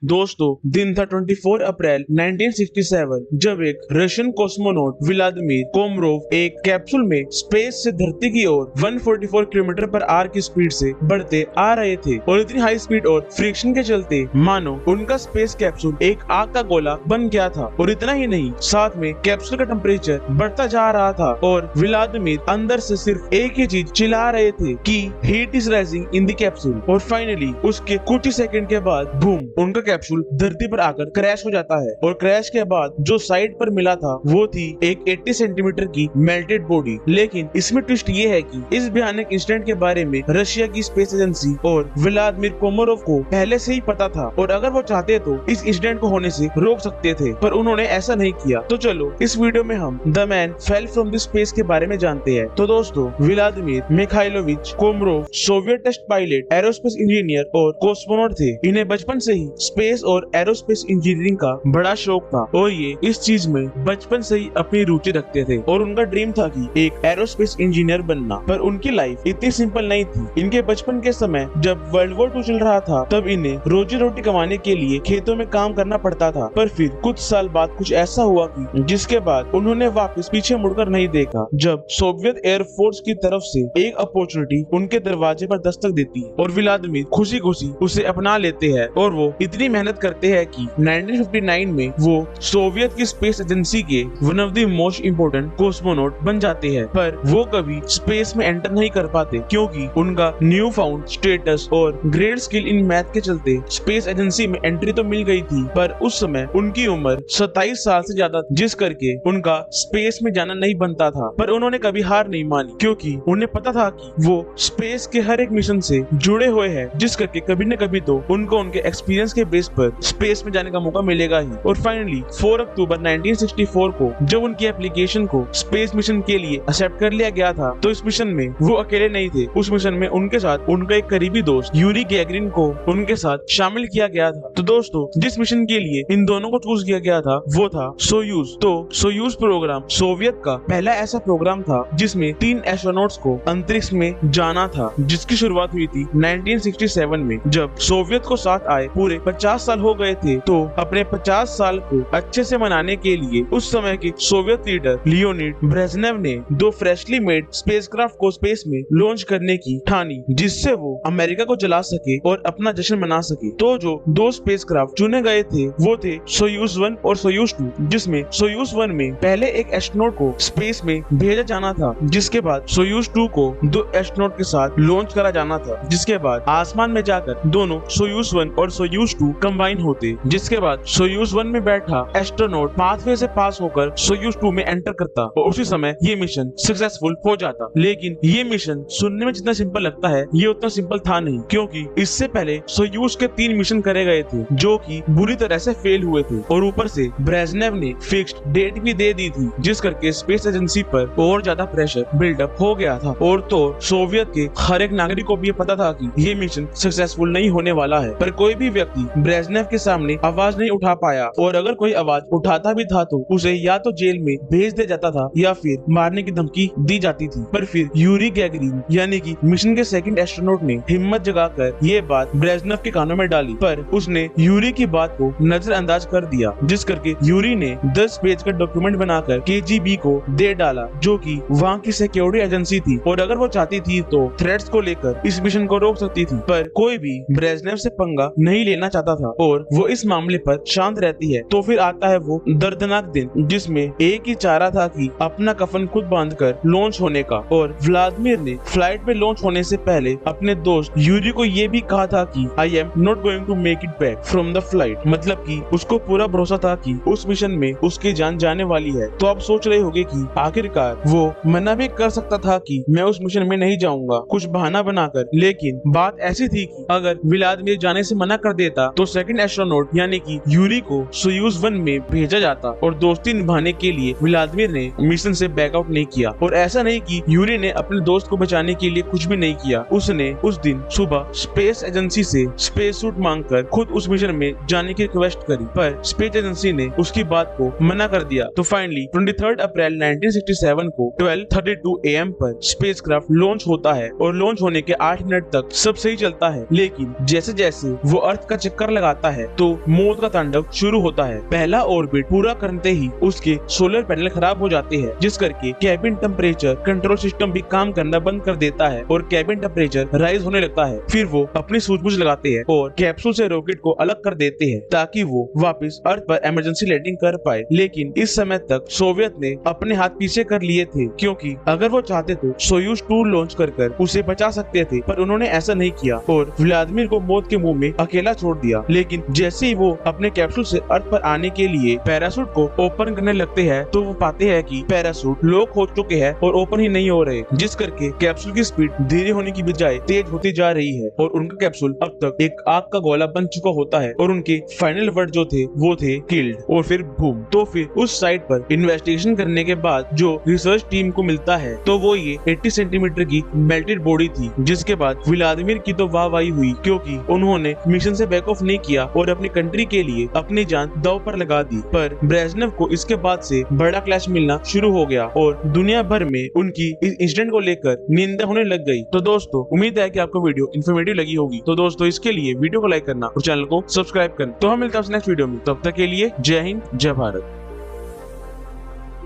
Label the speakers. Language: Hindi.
Speaker 1: दोस्तों, दिन था 24 अप्रैल 1967 जब एक रशियन कॉस्मोनॉट व्लादिमीर कोमरोव एक कैप्सूल में स्पेस से धरती की ओर 144 किलोमीटर पर आवर की स्पीड से बढ़ते आ रहे थे और इतनी हाई स्पीड और फ्रिक्शन के चलते मानो उनका स्पेस कैप्सूल एक आग का गोला बन गया था। और इतना ही नहीं, साथ में कैप्सूल का टेम्परेचर बढ़ता जा रहा था और व्लादिमीर अंदर से सिर्फ एक ही चीज चिल्ला रहे थे कि heat is rising in the capsule. और फाइनली उसके कुछ ही सेकंड के बाद बूम, उनका कैप्सूल धरती पर आकर क्रैश हो जाता है। और क्रैश के बाद जो साइड पर मिला था वो थी एक 80 सेंटीमीटर की मेल्टेड बॉडी। लेकिन इसमें ट्विस्ट ये है कि इस भयानक इंसिडेंट के बारे में रशिया की स्पेस एजेंसी और व्लादिमीर कोमरोव को पहले से ही पता था और अगर वो चाहते तो इस इंसिडेंट को होने से रोक सकते थे, पर उन्होंने ऐसा नहीं किया। तो चलो इस वीडियो में हम the man fell from the space के बारे में जानते हैं। तो दोस्तों, Vladimir Mikhailovich Komarov Soviet test pilot, aerospace engineer और कॉस्मोनॉट थे। इन्हें बचपन से ही स्पेस और एरोस्पेस इंजीनियरिंग का बड़ा शौक था और ये इस चीज में बचपन से ही अपनी रुचि रखते थे और उनका ड्रीम था कि एक एरोस्पेस इंजीनियर बनना। पर उनकी लाइफ इतनी सिंपल नहीं थी। इनके बचपन के समय जब वर्ल्ड वॉर 2 चल रहा था तब इन्हें रोजी रोटी कमाने के लिए खेतों में काम करना पड़ता था। पर फिर कुछ साल बाद कुछ ऐसा हुआ कि जिसके बाद उन्होंने वापस पीछे मुड़कर नहीं देखा। जब सोवियत एयरफोर्स की तरफ से एक अपॉर्चुनिटी उनके दरवाजे पर दस्तक देती है और व्लादिमीर खुशी खुशी उसे अपना लेते हैं और वो इतनी मेहनत करते हैं कि 1959 में वो सोवियत की स्पेस एजेंसी के one of the most important cosmonaut बन जाते हैं। पर वो कभी स्पेस में एंटर नहीं कर पाते क्योंकि उनका न्यू फाउंड स्टेटस और ग्रेट स्किल इन मैथ के चलते स्पेस एजेंसी में एंट्री तो मिल गई थी, पर उस समय उनकी उम्र 27 साल से ज्यादा, जिस करके उनका स्पेस में जाना नहीं बनता था। पर उन्होंने कभी हार नहीं मानी क्योंकि उन्हें पता था कि वो स्पेस के हर एक मिशन से जुड़े हुए हैं, जिस करके कभी न कभी तो उनको उनके एक्सपीरियंस के बेस पर स्पेस में जाने का मौका मिलेगा ही। और फाइनली 4 अक्टूबर 1964 को जब उनकी एप्लीकेशन को स्पेस मिशन के लिए एक्सेप्ट कर लिया गया था तो इस मिशन में वो अकेले नहीं थे। उस मिशन में उनके साथ उनका एक करीबी दोस्त यूरी गैगरिन को उनके साथ शामिल किया गया था। तो दोस्तों, जिस मिशन के लिए इन दोनों को चूज किया गया था वो था सोयूज। तो सोयूज प्रोग्राम सोवियत का पहला ऐसा प्रोग्राम था जिसमें 3 एस्ट्रोनॉट्स को अंतरिक्ष में जाना था, जिसकी शुरुआत हुई थी 1967 में। जब सोवियत को साथ आए पूरे 50 साल हो गए थे तो अपने 50 साल को अच्छे से मनाने के लिए उस समय के सोवियत लीडर लियोनिड ब्रेजनेव ने 2 फ्रेशली मेड स्पेसक्राफ्ट को स्पेस में लॉन्च करने की ठानी, जिससे वो अमेरिका को जला सके और अपना जश्न मना सके। तो जो 2 स्पेसक्राफ्ट चुने गए थे वो थे सोयूज 1 और सोयूज 2, जिसमें सोयूज 1 में पहले एक एस्ट्रोनॉट को स्पेस में भेजा जाना था, जिसके बाद सोयूज 2 को 2 एस्ट्रोनॉट के साथ लॉन्च करा जाना था, जिसके बाद आसमान में जाकर दोनों सोयूज 1 और सोयूज 2 कंबाइन होते, जिसके बाद सोयूज 1 में बैठा एस्ट्रोनॉट पाथवे से पास होकर सोयूज 2 में एंटर करता और उसी समय ये मिशन सक्सेसफुल हो जाता। लेकिन ये मिशन सुनने में जितना सिंपल लगता है ये उतना सिंपल था नहीं, क्योंकि इससे पहले सोयूज के 3 मिशन करे गए थे जो कि बुरी तरह से फेल हुए थे और ऊपर से ब्रेजनेव ने फिक्स्ड डेट भी दे दी थी, जिस करके स्पेस एजेंसी पर और ज्यादा प्रेशर बिल्डअप हो गया था। और तो सोवियत के हर एक नागरिक को भी ये पता था कि ये मिशन सक्सेसफुल नहीं होने वाला है। पर कोई भी व्यक्ति ब्रेजनेव के सामने आवाज नहीं उठा पाया और अगर कोई आवाज उठाता भी था तो उसे या तो जेल में भेज दिया जाता था या फिर मारने की धमकी दी जाती थी। पर फिर यूरी गैगरिन यानी कि मिशन के सेकंड एस्ट्रोनॉट ने हिम्मत जगाकर ये बात ब्रेजनेव के कानों में डाली, पर उसने यूरी की बात को नजरअंदाज कर दिया, जिस करके यूरी ने 10 पेज का डॉक्यूमेंट बनाकर केजीबी को दे डाला, जो कि वहाँ की सिक्योरिटी एजेंसी थी और अगर वो चाहती थी तो थ्रेट्स को लेकर इस मिशन को रोक सकती थी। पर कोई भी ब्रेजनेव से पंगा नहीं लेना चाहता था और वो इस मामले पर शांत रहती है। तो फिर आता है वो दर्दनाक दिन जिसमें एक ही चारा था कि अपना कफन खुद बांधकर लॉन्च होने का। और व्लादिमीर ने फ्लाइट पे लॉन्च होने से पहले अपने दोस्त यूरी को ये भी कहा था कि I am not going to make it back from the flight, मतलब कि उसको पूरा भरोसा था कि उस मिशन में उसकी जान जाने वाली है। तो आप सोच रहे होंगे कि आखिरकार वो मना भी कर सकता था कि मैं उस मिशन में नहीं जाऊंगा कुछ बहाना बनाकर, लेकिन बात ऐसी थी कि अगर व्लादिमीर जाने से मना कर देता तो सेकंड एस्ट्रोनॉट यानी कि यूरी को सोयूज 1 में भेजा जाता और दोस्ती निभाने के लिए व्लादिमीर ने मिशन से बैकआउट नहीं किया। और ऐसा नहीं कि यूरी ने अपने दोस्त को बचाने के लिए कुछ भी नहीं किया, उसने उस दिन सुबह स्पेस एजेंसी से स्पेस सूट मांगकर खुद उस मिशन में जाने की रिक्वेस्ट करी, पर स्पेस एजेंसी ने उसकी बात को मना कर दिया। तो फाइनली 23 अप्रैल 1967 को 12:32 AM पर स्पेसक्राफ्ट लॉन्च होता है और लॉन्च होने के 8 मिनट तक सब सही चलता है। लेकिन जैसे जैसे वो अर्थ का चक्कर चक्कर लगाता है तो मौत का तांडव शुरू होता है। पहला ऑर्बिट पूरा करते ही उसके सोलर पैनल खराब हो जाते हैं, जिस करके कैबिन टेम्परेचर कंट्रोल सिस्टम भी काम करना बंद कर देता है और कैबिन टेम्परेचर राइज होने लगता है। फिर वो अपनी सूझबूझ लगाते हैं और कैप्सूल से रॉकेट को अलग कर देते हैं ताकि वो वापस अर्थ पर इमरजेंसी लैंडिंग कर पाए। लेकिन इस समय तक सोवियत ने अपने हाथ पीछे कर लिए थे, क्योंकि अगर वो चाहते तो सोयूज 2 लॉन्च कर उसे बचा सकते थे, पर उन्होंने ऐसा नहीं किया और व्लादिमीर को मौत के मुंह में अकेला छोड़ दिया। लेकिन जैसे ही वो अपने कैप्सूल से अर्थ पर आने के लिए पैराशूट को ओपन करने लगते हैं तो वो पाते हैं कि पैराशूट लॉक हो चुके हैं और ओपन ही नहीं हो रहे, जिस करके कैप्सूल की स्पीड धीरे होने की बजाय तेज होती जा रही है और उनका कैप्सूल अब तक एक आग का गोला बन चुका होता है और उनके फाइनल वर्ड जो थे वो थे किल्ड और फिर बूम। तो फिर उस साइट पर इन्वेस्टिगेशन करने के बाद जो रिसर्च टीम को मिलता है तो वो ये 80 सेंटीमीटर की मेल्टेड बॉडी थी, जिसके बाद व्लादिमीर की तो वाहवाही हुई क्योंकि उन्होंने मिशन से बैक ऑफ नहीं किया और अपनी कंट्री के लिए अपनी जान दांव पर लगा दी। पर ब्रेजनेव को इसके बाद से बड़ा क्लैश मिलना शुरू हो गया और दुनिया भर में उनकी इस इंसिडेंट को लेकर निंदा होने लग गई। तो दोस्तों उम्मीद है कि आपको वीडियो इन्फॉर्मेटिव लगी होगी। तो दोस्तों इसके लिए वीडियो को लाइक करना और चैनल को सब्सक्राइब करना। तो हम मिलते हैं नेक्स्ट वीडियो में, तब तक के लिए जय हिंद जय भारत।